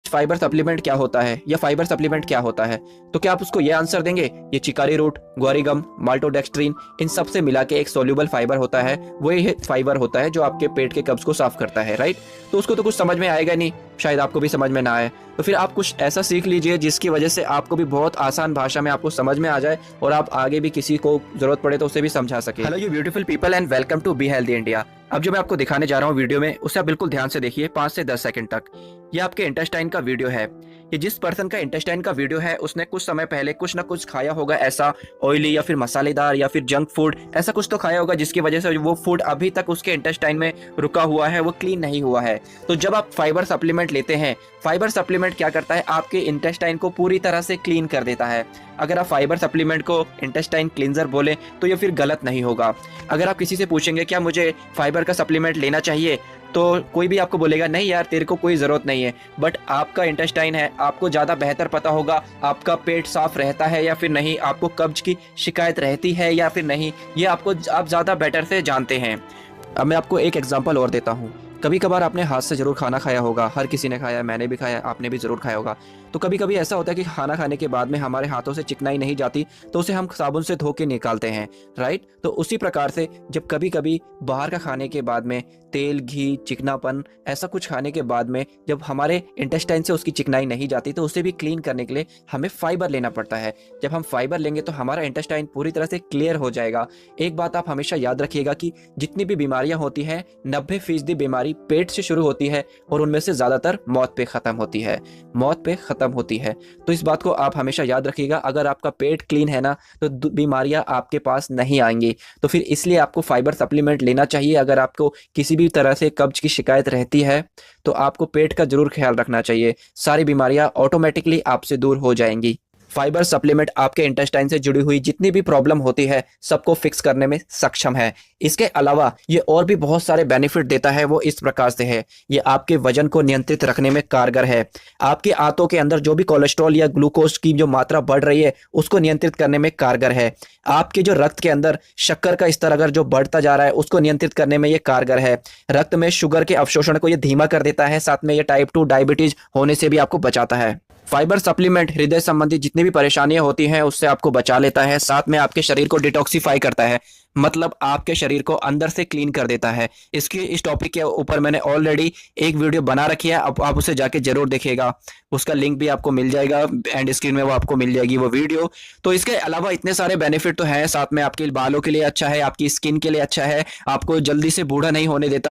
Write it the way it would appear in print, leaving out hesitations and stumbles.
Fibre supplement क्या होता है या फाइबर सप्लीमेंट क्या होता है, तो क्या आप उसको ये आंसर देंगे ये चिकारी रूट, ग्वारीगम, माल्टोडेक्स्ट्रीन इन सब से मिला के एक सोल्यूबल फाइबर होता है, वही फाइबर होता है जो आपके पेट के कब्ज को साफ करता है, राइट। तो उसको तो कुछ समझ में आएगा नहीं, शायद आपको भी समझ में ना आए, तो फिर आप कुछ ऐसा सीख लीजिए जिसकी वजह से आपको भी बहुत आसान भाषा में आपको समझ में आ जाए और आप आगे भी किसी को जरूरत पड़े तो उसे भी समझा सके। Hello you beautiful people and welcome to be healthy India. अब जो मैं आपको दिखाने जा रहा हूँ वीडियो में, उसे आप बिल्कुल ध्यान से देखिए 5 से 10 सेकंड तक। ये आपके इंटेस्टाइन का वीडियो है। ये जिस पर्सन का इंटेस्टाइन का वीडियो है उसने कुछ समय पहले कुछ ना कुछ खाया होगा, ऐसा ऑयली या फिर मसालेदार या फिर जंक फूड, ऐसा कुछ तो खाया होगा जिसकी वजह से वो फूड अभी तक उसके इंटेस्टाइन में रुका हुआ है, वो क्लीन नहीं हुआ है। तो जब आप फाइबर सप्लीमेंट लेते हैं, फाइबर सप्लीमेंट क्या करता है, आपके इंटेस्टाइन को पूरी तरह से क्लीन कर देता है। अगर आप फाइबर सप्लीमेंट को इंटेस्टाइन क्लींजर बोले तो ये फिर गलत नहीं होगा। अगर आप किसी से पूछेंगे क्या मुझे फाइबर का सप्लीमेंट लेना चाहिए, तो कोई भी आपको बोलेगा नहीं यार तेरे को कोई ज़रूरत नहीं है। बट आपका इंटेस्टाइन है, आपको ज़्यादा बेहतर पता होगा आपका पेट साफ रहता है या फिर नहीं, आपको कब्ज की शिकायत रहती है या फिर नहीं, ये आप ज़्यादा बेटर से जानते हैं। अब मैं आपको एक एग्जांपल और देता हूँ। कभी कभार आपने हाथ से ज़रूर खाना खाया होगा, हर किसी ने खाया, मैंने भी खाया, आपने भी ज़रूर खाया होगा। तो कभी कभी ऐसा होता है कि खाना खाने के बाद में हमारे हाथों से चिकनाई नहीं जाती, तो उसे हम साबुन से धो के निकालते हैं, राइट। तो उसी प्रकार से जब कभी कभी बाहर का खाने के बाद में तेल, घी, चिकनापन ऐसा कुछ खाने के बाद में जब हमारे इंटेस्टाइन से उसकी चिकनाई नहीं जाती, तो उसे भी क्लीन करने के लिए हमें फाइबर लेना पड़ता है। जब हम फाइबर लेंगे तो हमारा इंटेस्टाइन पूरी तरह से क्लियर हो जाएगा। एक बात आप हमेशा याद रखिएगा कि जितनी भी बीमारियां होती हैं 90% बीमारी पेट से शुरू होती है और उनमें से ज़्यादातर मौत पे ख़त्म होती है, मौत पे ख़त्म होती है। तो इस बात को आप हमेशा याद रखिएगा। अगर आपका पेट क्लीन है ना, तो बीमारियां आपके पास नहीं आएंगी। तो फिर इसलिए आपको फाइबर सप्लीमेंट लेना चाहिए। अगर आपको किसी भी तरह से कब्ज की शिकायत रहती है तो आपको पेट का जरूर ख्याल रखना चाहिए, सारी बीमारियां ऑटोमेटिकली आपसे दूर हो जाएंगी। फाइबर सप्लीमेंट आपके इंटेस्टाइन से जुड़ी हुई जितनी भी प्रॉब्लम होती है सबको फिक्स करने में सक्षम है। इसके अलावा ये और भी बहुत सारे बेनिफिट देता है। वो इस प्रकार से है, ये आपके वजन को नियंत्रित रखने में कारगर है। आपके आंतों के अंदर जो भी कोलेस्ट्रॉल या ग्लूकोज की जो मात्रा बढ़ रही है उसको नियंत्रित करने में कारगर है। आपके जो रक्त के अंदर शक्कर का स्तर अगर जो बढ़ता जा रहा है उसको नियंत्रित करने में ये कारगर है। रक्त में शुगर के अवशोषण को ये धीमा कर देता है, साथ में ये टाइप 2 डायबिटीज होने से भी आपको बचाता है। फाइबर सप्लीमेंट हृदय संबंधी जितनी भी परेशानियां होती हैं उससे आपको बचा लेता है, साथ में आपके शरीर को डिटॉक्सिफाई करता है, मतलब आपके शरीर को अंदर से क्लीन कर देता है। इस टॉपिक के ऊपर मैंने ऑलरेडी एक वीडियो बना रखी है, अब आप उसे जाके जरूर देखिएगा। उसका लिंक भी आपको मिल जाएगा, एंड स्क्रीन में वो आपको मिल जाएगी वो वीडियो। तो इसके अलावा इतने सारे बेनिफिट तो हैं, साथ में आपके बालों के लिए अच्छा है, आपकी स्किन के लिए अच्छा है, आपको जल्दी से बूढ़ा नहीं होने देता।